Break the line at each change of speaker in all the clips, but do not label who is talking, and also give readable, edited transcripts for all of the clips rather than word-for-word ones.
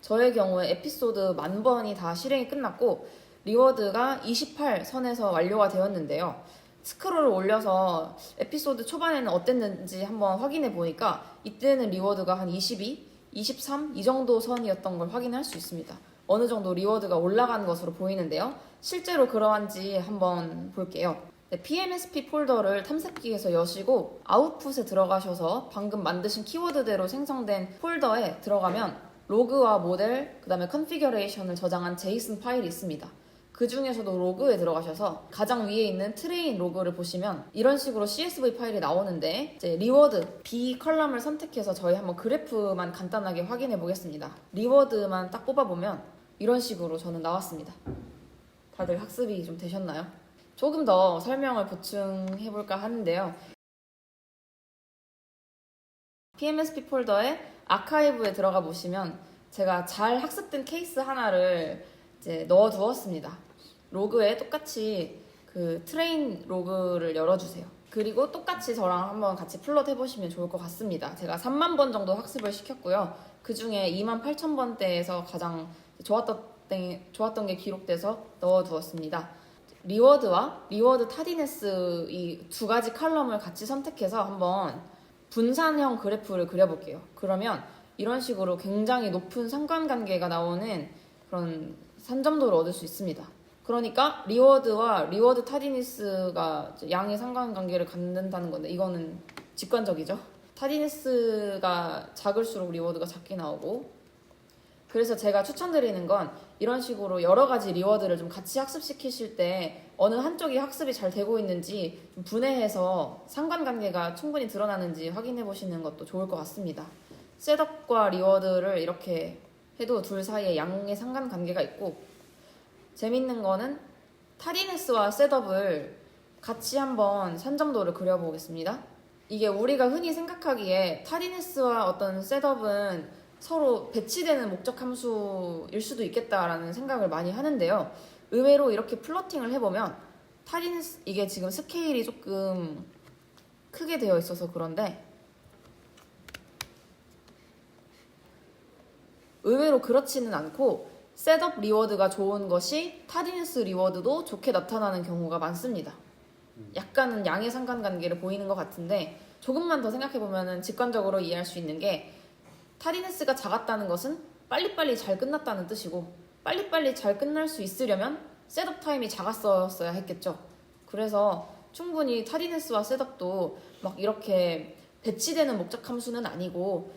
저의 경우에 에피소드 10,000번이 다 실행이 끝났고 리워드가 28선에서 완료가 되었는데요. 스크롤을 올려서 에피소드 초반에는 어땠는지 한번 확인해 보니까 이때는 리워드가 한 22, 23 이 정도 선이었던 걸 확인할 수 있습니다. 어느 정도 리워드가 올라간 것으로 보이는데요. 실제로 그러한지 한번 볼게요. PMSP 폴더를 탐색기에서 여시고 아웃풋에 들어가셔서 방금 만드신 키워드대로 생성된 폴더에 들어가면 로그와 모델, 그 다음에 컨피규레이션을 저장한 제이슨 파일이 있습니다. 그 중에서도 로그에 들어가셔서 가장 위에 있는 트레인 로그를 보시면 이런 식으로 CSV 파일이 나오는데 이제 리워드 B 컬럼을 선택해서 저희 한번 그래프만 간단하게 확인해 보겠습니다. 리워드만 딱 뽑아보면 이런 식으로 저는 나왔습니다. 다들 학습이 좀 되셨나요? 조금 더 설명을 보충해 볼까 하는데요. PMSP 폴더에 아카이브에 들어가 보시면 제가 잘 학습된 케이스 하나를 이제 넣어 두었습니다. 로그에 똑같이 그 트레인 로그를 열어주세요. 그리고 똑같이 저랑 한번 같이 플롯 해보시면 좋을 것 같습니다. 제가 30,000번 정도 학습을 시켰고요. 그 중에 28,000번대에서 가장 좋았던 게 기록돼서 넣어 두었습니다. 리워드와 리워드 타디네스 이 두 가지 컬럼을 같이 선택해서 한번 분산형 그래프를 그려볼게요. 그러면 이런 식으로 굉장히 높은 상관관계가 나오는 그런 산점도를 얻을 수 있습니다. 그러니까 리워드와 리워드 타디니스가 양의 상관관계를 갖는다는 건데 이거는 직관적이죠. 타디니스가 작을수록 리워드가 작게 나오고, 그래서 제가 추천드리는 건 이런 식으로 여러 가지 리워드를 좀 같이 학습시키실 때 어느 한쪽이 학습이 잘 되고 있는지 좀 분해해서 상관관계가 충분히 드러나는지 확인해 보시는 것도 좋을 것 같습니다. 셋업과 리워드를 이렇게 해도 둘 사이에 양의 상관관계가 있고, 재밌는 거는 타디네스와 셋업을 같이 한번 산점도를 그려보겠습니다. 이게 우리가 흔히 생각하기에 타디네스와 어떤 셋업은 서로 배치되는 목적 함수일 수도 있겠다라는 생각을 많이 하는데요. 의외로 이렇게 플로팅을 해보면 타디네스, 이게 지금 스케일이 조금 크게 되어 있어서 그런데 의외로 그렇지는 않고 셋업 리워드가 좋은 것이 타디네스 리워드도 좋게 나타나는 경우가 많습니다. 약간은 양의 상관관계를 보이는 것 같은데 조금만 더 생각해보면 직관적으로 이해할 수 있는 게 타디네스가 작았다는 것은 빨리빨리 잘 끝났다는 뜻이고 빨리빨리 잘 끝날 수 있으려면 셋업 타임이 작았어야 했겠죠. 그래서 충분히 타디네스와 셋업도 막 이렇게 배치되는 목적 함수는 아니고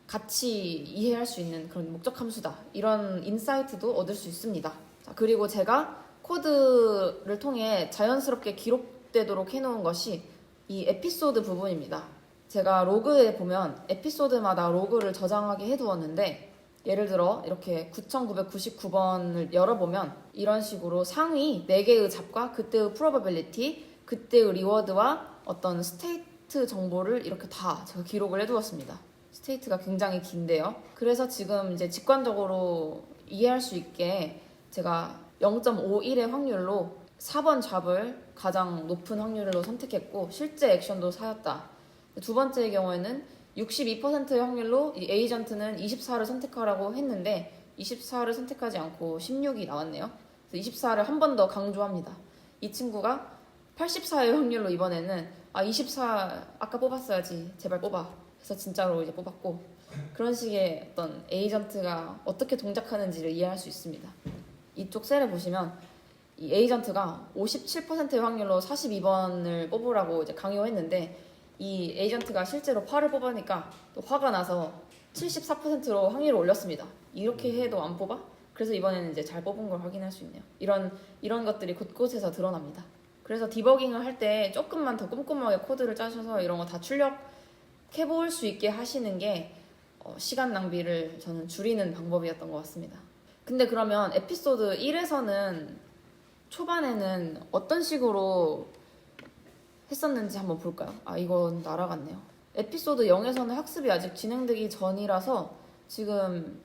같이 이해할 수 있는 그런 목적 함수다. 이런 인사이트도 얻을 수 있습니다. 자, 그리고 제가 코드를 통해 자연스럽게 기록되도록 해놓은 것이 이 에피소드 부분입니다. 제가 로그에 보면 에피소드마다 로그를 저장하게 해두었는데 예를 들어 이렇게 9999번을 열어보면 이런 식으로 상위 4개의 잡과 그때의 프로바빌리티, 그때의 리워드와 어떤 스테이트 정보를 이렇게 다 제가 기록을 해두었습니다. 스테이트가 굉장히 긴데요. 그래서 지금 이제 직관적으로 이해할 수 있게 제가 0.51의 확률로 4번 잡을 가장 높은 확률로 선택했고 실제 액션도 사였다. 두 번째의 경우에는 62%의 확률로 이 에이전트는 24를 선택하라고 했는데 24를 선택하지 않고 16이 나왔네요. 그래서 24를 한 번 더 강조합니다. 이 친구가 84의 확률로 이번에는 24 아까 뽑았어야지 제발 뽑아. 그래서 진짜로 이제 뽑았고, 그런 식의 어떤 에이전트가 어떻게 동작하는지를 이해할 수 있습니다. 이쪽 셀에 보시면 이 에이전트가 57%의 확률로 42번을 뽑으라고 이제 강요했는데 이 에이전트가 실제로 8을 뽑으니까 또 화가 나서 74%로 확률을 올렸습니다. 이렇게 해도 안 뽑아? 그래서 이번에는 이제 잘 뽑은 걸 확인할 수 있네요. 이런 것들이 곳곳에서 드러납니다. 그래서 디버깅을 할 때 조금만 더 꼼꼼하게 코드를 짜셔서 이런 거 다 출력해볼 수 있게 하시는 게 시간 낭비를 저는 줄이는 방법이었던 것 같습니다. 근데 그러면 에피소드 1에서는 초반에는 어떤 식으로 했었는지 한번 볼까요? 이건 날아갔네요. 에피소드 0에서는 학습이 아직 진행되기 전이라서 지금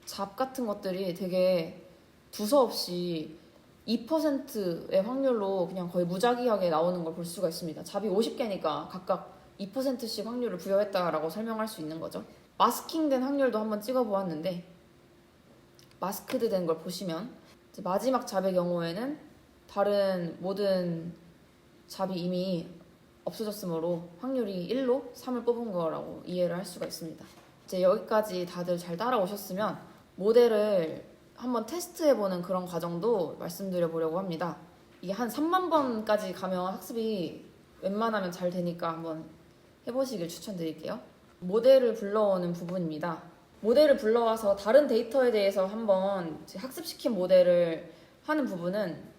잡 같은 것들이 되게 두서없이 2%의 확률로 그냥 거의 무작위하게 나오는 걸 볼 수가 있습니다. 잡이 50개니까 각각 2%씩 확률을 부여했다라고 설명할 수 있는 거죠. 마스킹된 확률도 한번 찍어보았는데 마스크드 된 걸 보시면 이제 마지막 잡의 경우에는 다른 모든 잡이 이미 없어졌으므로 확률이 1로 3을 뽑은 거라고 이해를 할 수가 있습니다. 이제 여기까지 다들 잘 따라오셨으면 모델을 한번 테스트해보는 그런 과정도 말씀드려 보려고 합니다. 이게 한 3만 번까지 가면 학습이 웬만하면 잘 되니까 한번 해보시길 추천드릴게요. 모델을 불러오는 부분입니다. 모델을 불러와서 다른 데이터에 대해서 한번 학습시킨 모델을 하는 부분은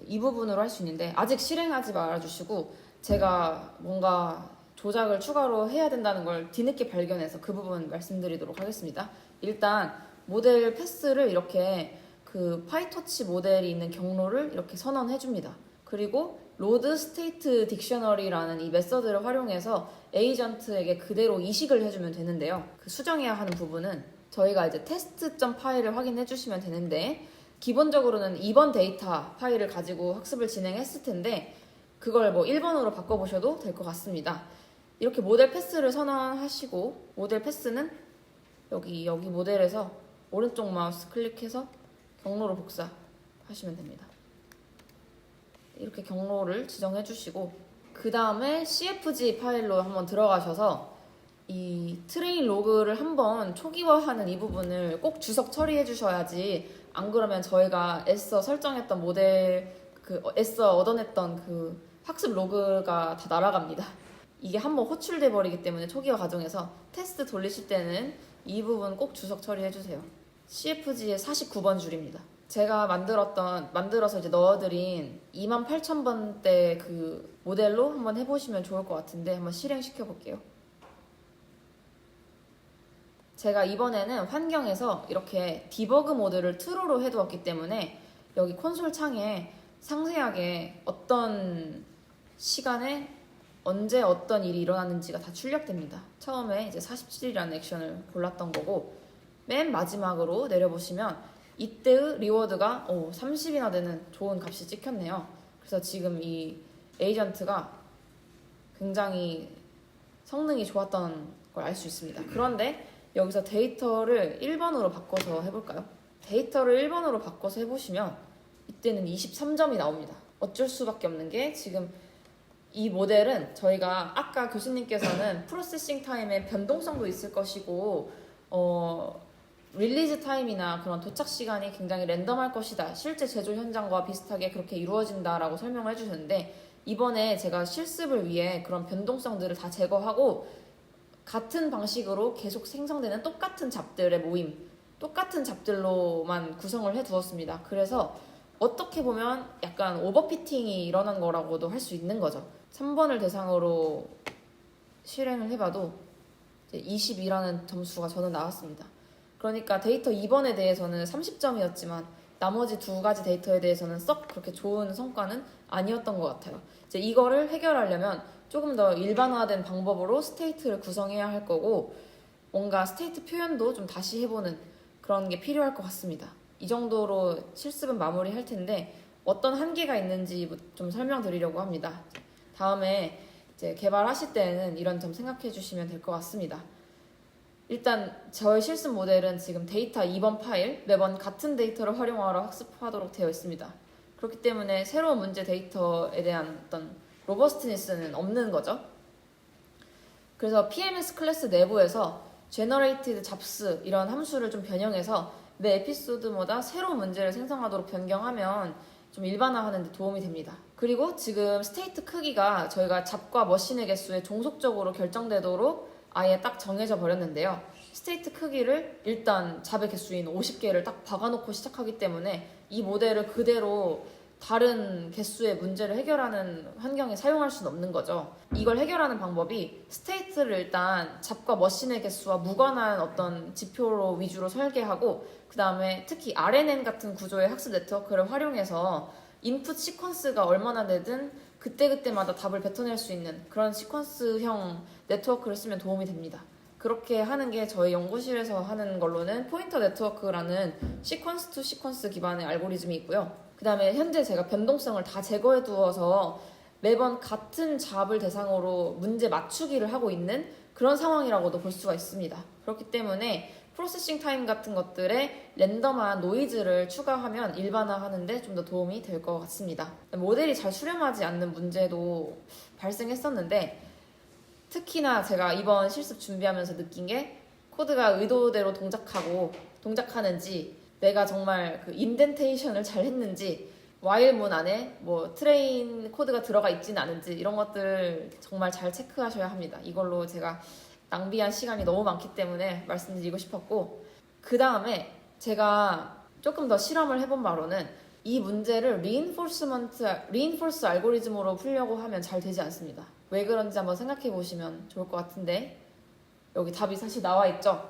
이 부분으로 할 수 있는데 아직 실행하지 말아주시고 제가 뭔가 조작을 추가로 해야 된다는 걸 뒤늦게 발견해서 그 부분 말씀드리도록 하겠습니다. 일단 모델 패스를 이렇게 그 파이토치 모델이 있는 경로를 이렇게 선언해 줍니다. 그리고 로드 스테이트 딕셔너리라는 이 메서드를 활용해서 에이전트에게 그대로 이식을 해주면 되는데요. 그 수정해야 하는 부분은 저희가 이제 테스트.점 파일을 확인해 주시면 되는데 기본적으로는 2번 데이터 파일을 가지고 학습을 진행했을 텐데 그걸 뭐 1번으로 바꿔보셔도 될 것 같습니다. 이렇게 모델 패스를 선언하시고 모델 패스는 여기 모델에서 오른쪽 마우스 클릭해서 경로로 복사하시면 됩니다. 이렇게 경로를 지정해 주시고 그 다음에 CFG 파일로 한번 들어가셔서 이 트레인 로그를 한번 초기화하는 이 부분을 꼭 주석 처리해 주셔야지 안 그러면 저희가 애써 설정했던 모델 애써 얻어냈던 그 학습 로그가 다 날아갑니다. 이게 한번 호출돼 버리기 때문에 초기화 과정에서 테스트 돌리실 때는 이 부분 꼭 주석 처리해 주세요. CFG의 49번 줄입니다. 제가 만들어서 이제 넣어드린 28,000번대 그 모델로 한번 해보시면 좋을 것 같은데 한번 실행시켜 볼게요. 제가 이번에는 환경에서 이렇게 디버그 모드를 true로 해두었기 때문에 여기 콘솔 창에 상세하게 어떤 시간에 언제 어떤 일이 일어났는지가 다 출력됩니다. 처음에 이제 47이라는 액션을 골랐던 거고 맨 마지막으로 내려보시면 이때의 리워드가 30이나 되는 좋은 값이 찍혔네요. 그래서 지금 이 에이전트가 굉장히 성능이 좋았던 걸 알 수 있습니다. 그런데 여기서 데이터를 1번으로 바꿔서 해볼까요? 데이터를 1번으로 바꿔서 해보시면 이때는 23점이 나옵니다. 어쩔 수밖에 없는 게 지금 이 모델은 저희가 아까 교수님께서는 프로세싱 타임에 변동성도 있을 것이고 릴리즈 타임이나 그런 도착 시간이 굉장히 랜덤할 것이다. 실제 제조 현장과 비슷하게 그렇게 이루어진다라고 설명을 해주셨는데 이번에 제가 실습을 위해 그런 변동성들을 다 제거하고 같은 방식으로 계속 생성되는 똑같은 잡들의 모임, 똑같은 잡들로만 구성을 해두었습니다. 그래서 어떻게 보면 약간 오버피팅이 일어난 거라고도 할 수 있는 거죠. 3번을 대상으로 실행을 해봐도 22라는 점수가 저는 나왔습니다. 그러니까 데이터 2번에 대해서는 30점이었지만 나머지 두 가지 데이터에 대해서는 썩 그렇게 좋은 성과는 아니었던 것 같아요. 이제 이거를 해결하려면 조금 더 일반화된 방법으로 스테이트를 구성해야 할 거고 뭔가 스테이트 표현도 좀 다시 해보는 그런 게 필요할 것 같습니다. 이 정도로 실습은 마무리할 텐데 어떤 한계가 있는지 좀 설명드리려고 합니다. 다음에 이제 개발하실 때는 이런 점 생각해 주시면 될 것 같습니다. 일단 저의 실습 모델은 지금 데이터 2번 파일 매번 같은 데이터를 활용하러 학습하도록 되어 있습니다. 그렇기 때문에 새로운 문제 데이터에 대한 어떤 로버스트니스는 없는 거죠. 그래서 PMS 클래스 내부에서 generated 잡스 이런 함수를 좀 변형해서 매 에피소드마다 새로운 문제를 생성하도록 변경하면 좀 일반화하는 데 도움이 됩니다. 그리고 지금 스테이트 크기가 저희가 잡과 머신의 개수에 종속적으로 결정되도록 아예 딱 정해져 버렸는데요. 스테이트 크기를 일단 잡의 개수인 50개를 딱 박아놓고 시작하기 때문에 이 모델을 그대로 다른 개수의 문제를 해결하는 환경에 사용할 수는 없는 거죠. 이걸 해결하는 방법이 스테이트를 일단 잡과 머신의 개수와 무관한 어떤 지표로 위주로 설계하고 그 다음에 특히 RNN 같은 구조의 학습 네트워크를 활용해서 인풋 시퀀스가 얼마나 되든 그때그때마다 답을 뱉어낼 수 있는 그런 시퀀스형 네트워크를 쓰면 도움이 됩니다. 그렇게 하는 게 저희 연구실에서 하는 걸로는 포인터 네트워크라는 시퀀스 투 시퀀스 기반의 알고리즘이 있고요. 그 다음에 현재 제가 변동성을 다 제거해 두어서 매번 같은 잡을 대상으로 문제 맞추기를 하고 있는 그런 상황이라고도 볼 수가 있습니다. 그렇기 때문에 프로세싱 타임 같은 것들에 랜덤한 노이즈를 추가하면 일반화하는데 좀 더 도움이 될 것 같습니다. 모델이 잘 수렴하지 않는 문제도 발생했었는데 특히나 제가 이번 실습 준비하면서 느낀 게 코드가 의도대로 동작하는지 내가 정말 그 인덴테이션을 잘 했는지 while 문 안에 뭐 트레인 코드가 들어가 있지는 않은지 이런 것들 정말 잘 체크하셔야 합니다. 이걸로 제가 낭비한 시간이 너무 많기 때문에 말씀드리고 싶었고, 그 다음에 제가 조금 더 실험을 해본 바로는 이 문제를 리인포스 알고리즘으로 풀려고 하면 잘 되지 않습니다. 왜 그런지 한번 생각해 보시면 좋을 것 같은데, 여기 답이 사실 나와 있죠.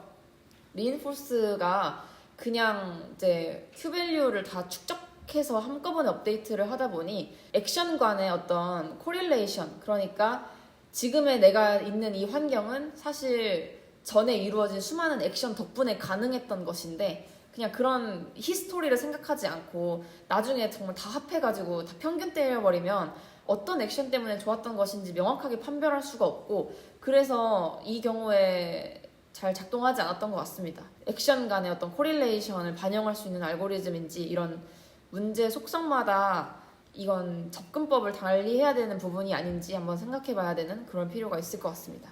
리인포스가 그냥 이제 Q밸류를 다 축적해서 한꺼번에 업데이트를 하다 보니 액션 간의 어떤 코릴레이션, 그러니까 지금의 내가 있는 이 환경은 사실 전에 이루어진 수많은 액션 덕분에 가능했던 것인데 그냥 그런 히스토리를 생각하지 않고 나중에 정말 다 합해가지고 다 평균 때려버리면 어떤 액션 때문에 좋았던 것인지 명확하게 판별할 수가 없고, 그래서 이 경우에 잘 작동하지 않았던 것 같습니다. 액션 간의 어떤 코릴레이션을 반영할 수 있는 알고리즘인지 이런 문제 속성마다 이건 접근법을 달리 해야 되는 부분이 아닌지 한번 생각해 봐야 되는 그런 필요가 있을 것 같습니다.